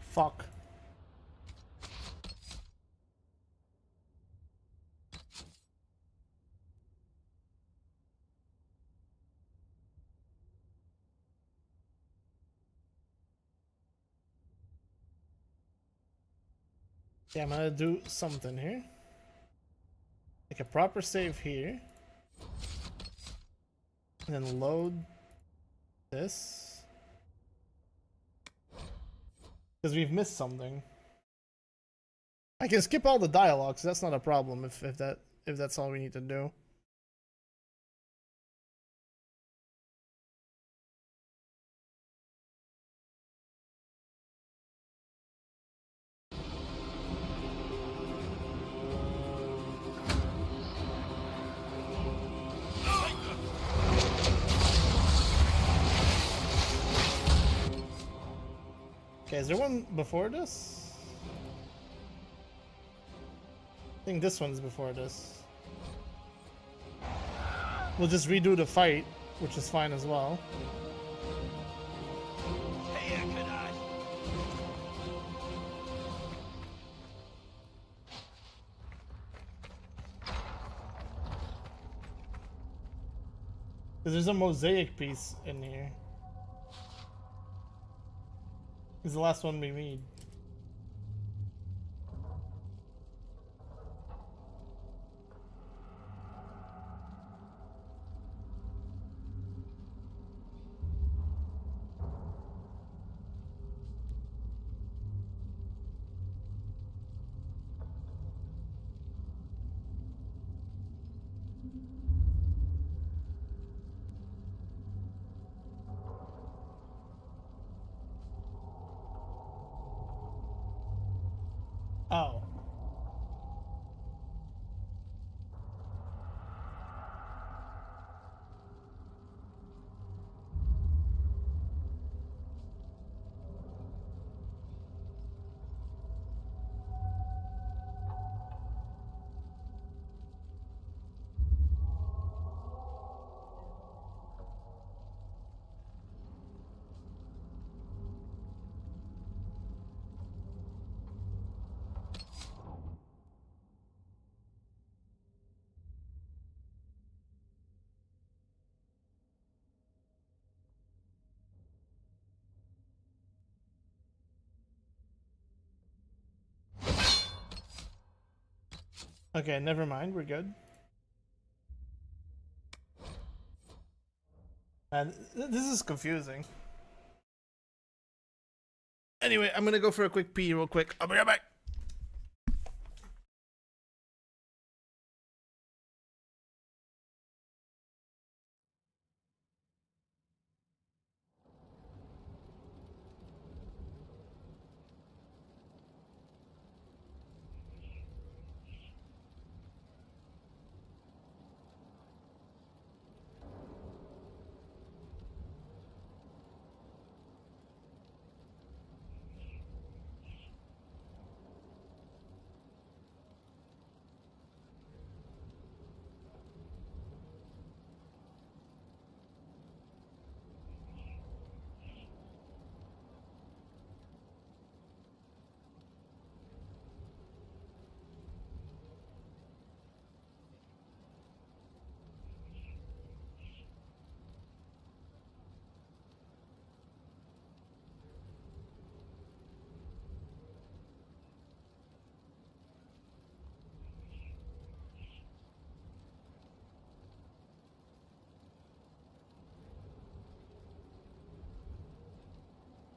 Fuck. Yeah, I'm gonna do something here. Make a proper save here. And then load this. Because we've missed something. I can skip all the dialogue, so that's not a problem if that's all we need to do. Okay, is there one before this? I think this one's before this. We'll just redo the fight, which is fine as well. Because there's a mosaic piece in here. It's the last one we need. Oh. Okay, never mind, we're good. And this is confusing. Anyway, I'm gonna go for a quick pee real quick. I'll be right back.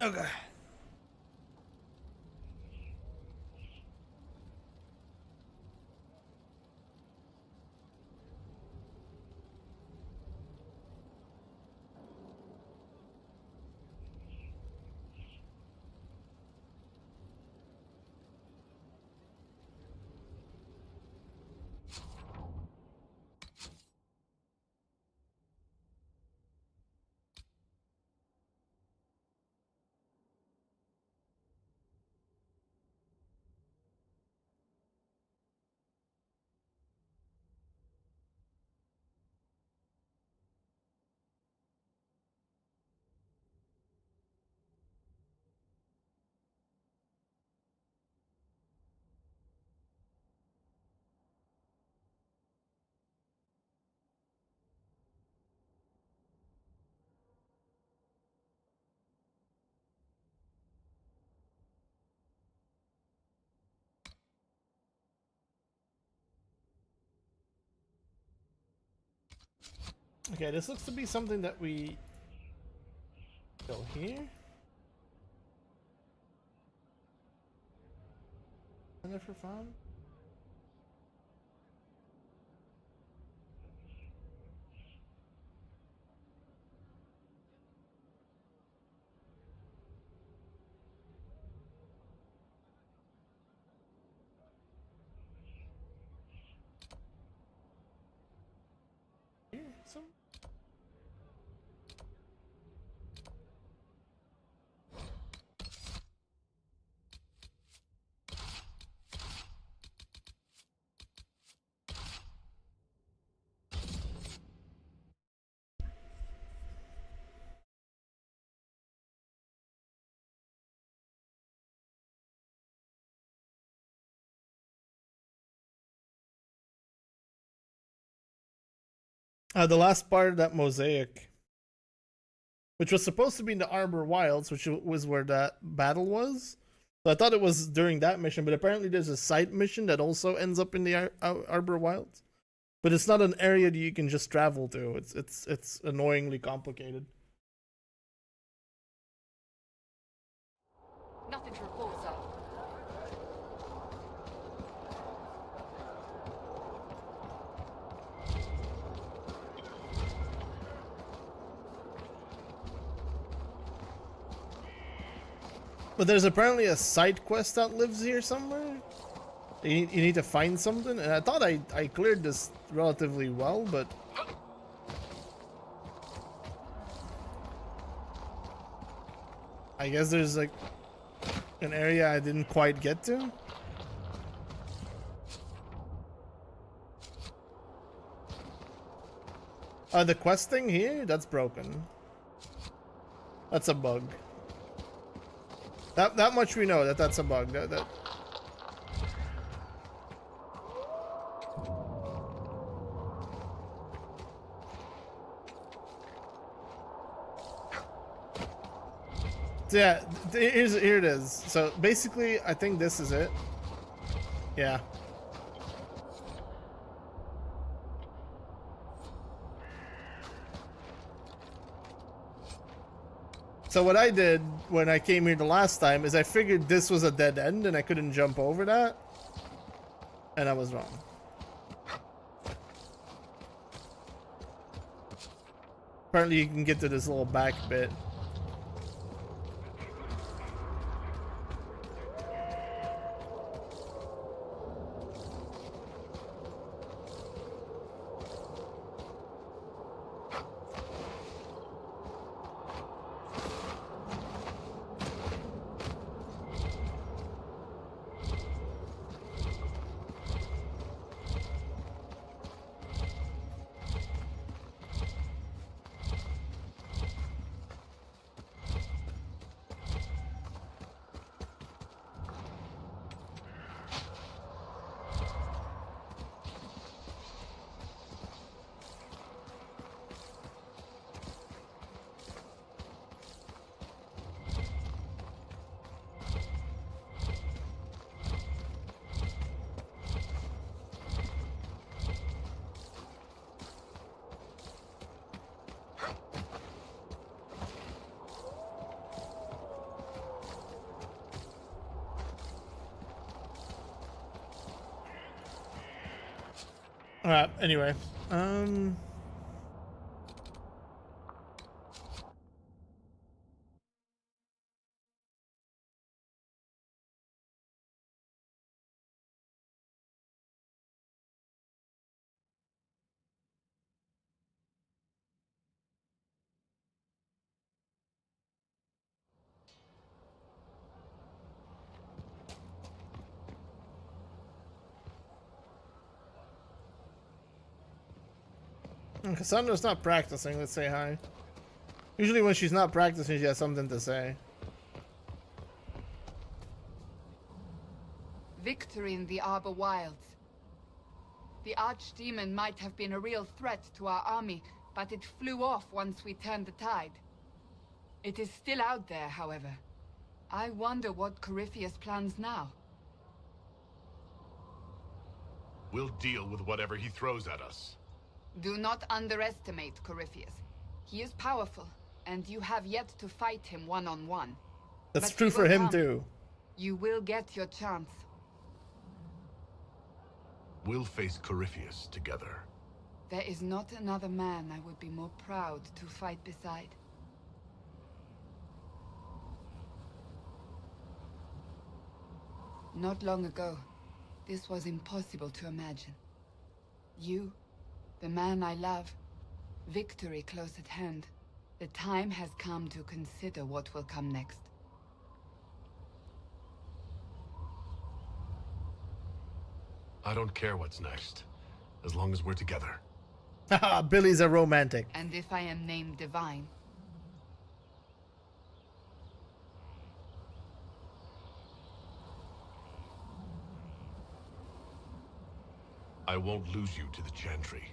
Okay. Okay, this looks to be something that we go here. And if we're found. Here, some. The last part of that mosaic, which was supposed to be in the Arbor Wilds, which was where that battle was. So I thought it was during that mission, but apparently there's a side mission that also ends up in the Arbor Wilds. But it's not an area that you can just travel to. It's annoyingly complicated. Nothing to report, sir. But there's apparently a side quest that lives here somewhere. You need to find something, and I thought I cleared this relatively well, but I guess there's like an area I didn't quite get to. The quest thing here, that's broken. That's a bug. That much we know, that's a bug. That So yeah, here it is. So basically, I think this is it. Yeah. So what I did when I came here the last time is I figured this was a dead end and I couldn't jump over that. And I was wrong. Apparently you can get to this little back bit. Alright, anyway. Cassandra's not practicing, let's say hi. Usually when she's not practicing, she has something to say. Victory in the Arbor Wilds. The archdemon might have been a real threat to our army, but it flew off once we turned the tide. It is still out there, however. I wonder what Corypheus plans now. We'll deal with whatever he throws at us. Do not underestimate Corypheus. He is powerful, and you have yet to fight him one-on-one. That's But true he for will him come. too. You will get your chance. We'll face Corypheus together. There is not another man I would be more proud to fight beside. Not long ago, this was impossible to imagine. You, the man I love, victory close at hand. The time has come to consider what will come next. I don't care what's next, as long as we're together. Haha, Billy's a romantic. And if I am named Divine, I won't lose you to the Chantry.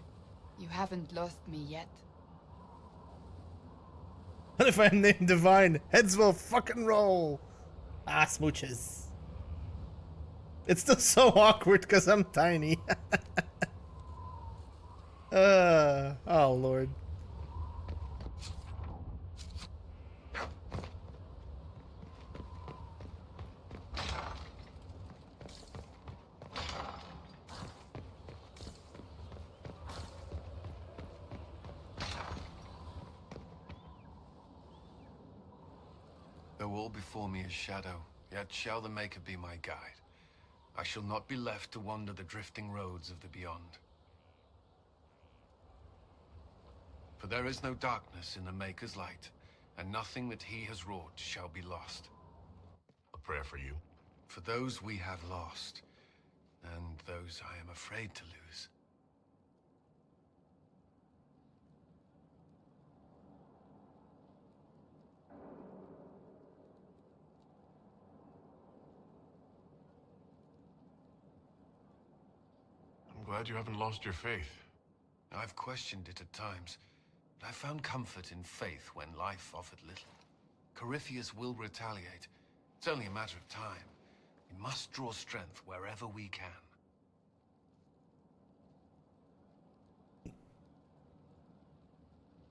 you haven't lost me yet. What if I'm named Divine? Heads will fucking roll. Ah, smooches. It's still so awkward because I'm tiny. Oh lord. Though all before me is shadow, yet shall the Maker be my guide. I shall not be left to wander the drifting roads of the beyond. For there is no darkness in the Maker's light, and nothing that he has wrought shall be lost. A prayer for you. For those we have lost, and those I am afraid to lose. I'm glad you haven't lost your faith. I've questioned it at times, but I found comfort in faith when life offered little. Corypheus will retaliate. It's only a matter of time. We must draw strength wherever we can.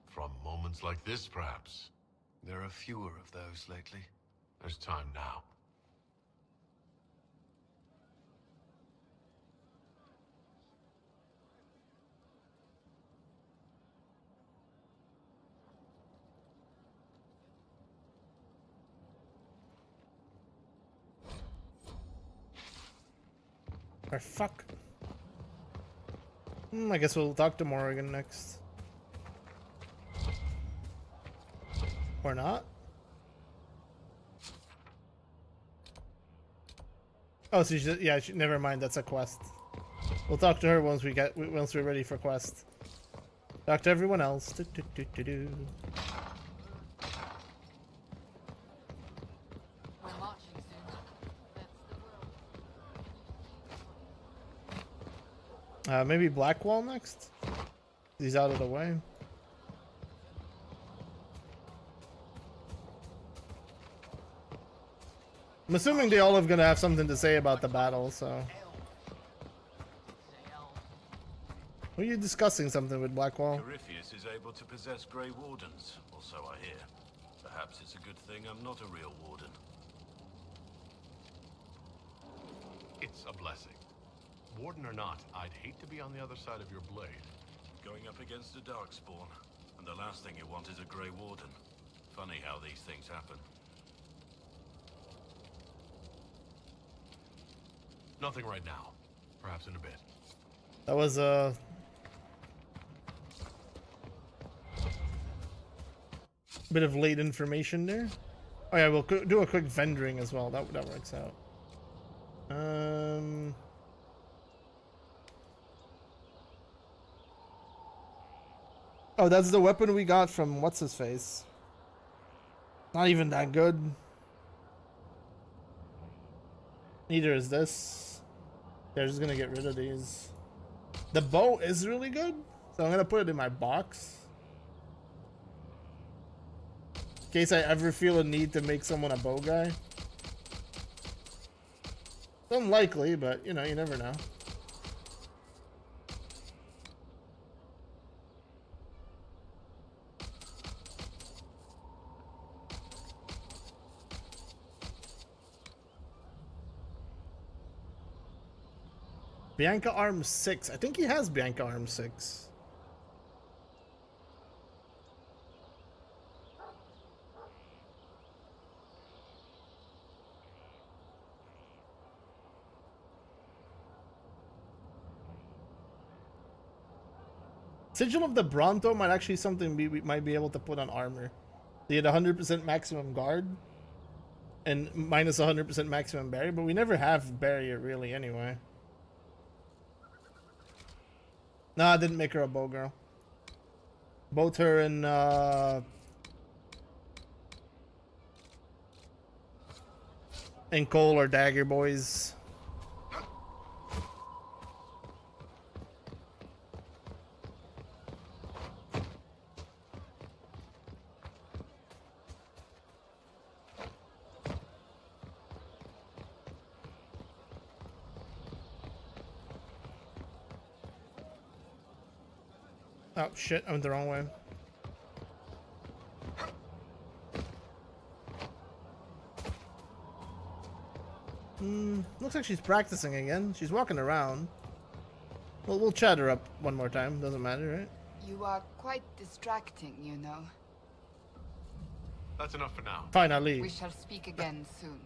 From moments like this, perhaps. There are fewer of those lately. There's time now. Or fuck. I guess we'll talk to Morrigan next. Or not? Oh, so never mind. That's a quest. We'll talk to her once we're ready for quest. Talk to everyone else. Maybe Blackwall next? He's out of the way. I'm assuming they all are gonna have something to say about the battle, so. Were you discussing something with Blackwall? Corypheus is able to possess Grey Wardens, or so I hear. Perhaps it's a good thing I'm not a real Warden. It's a blessing. Warden or not, I'd hate to be on the other side of your blade. Going up against a Darkspawn, and the last thing you want is a Grey Warden. Funny how these things happen. Nothing right now. Perhaps in a bit. That was a bit of late information there. Oh yeah, we'll do a quick vendoring as well. That works out. Oh, that's the weapon we got from what's his face. Not even that good. Neither is this. They're just gonna get rid of these. The bow is really good, so I'm gonna put it in my box. In case I ever feel a need to make someone a bow guy. It's unlikely, but you know, you never know. Bianca Arm 6. I think he has Bianca Arm 6. Sigil of the Bronto might actually something we might be able to put on armor. They had 100% maximum guard and minus 100% maximum barrier, but we never have barrier really anyway. Nah, I didn't make her a bow girl. Both her and Cole are dagger boys. Oh shit, I went the wrong way. Looks like she's practicing again. She's walking around. Well, we'll chat her up one more time. Doesn't matter, right? You are quite distracting, you know. That's enough for now. Fine, I'll leave. We shall speak again soon.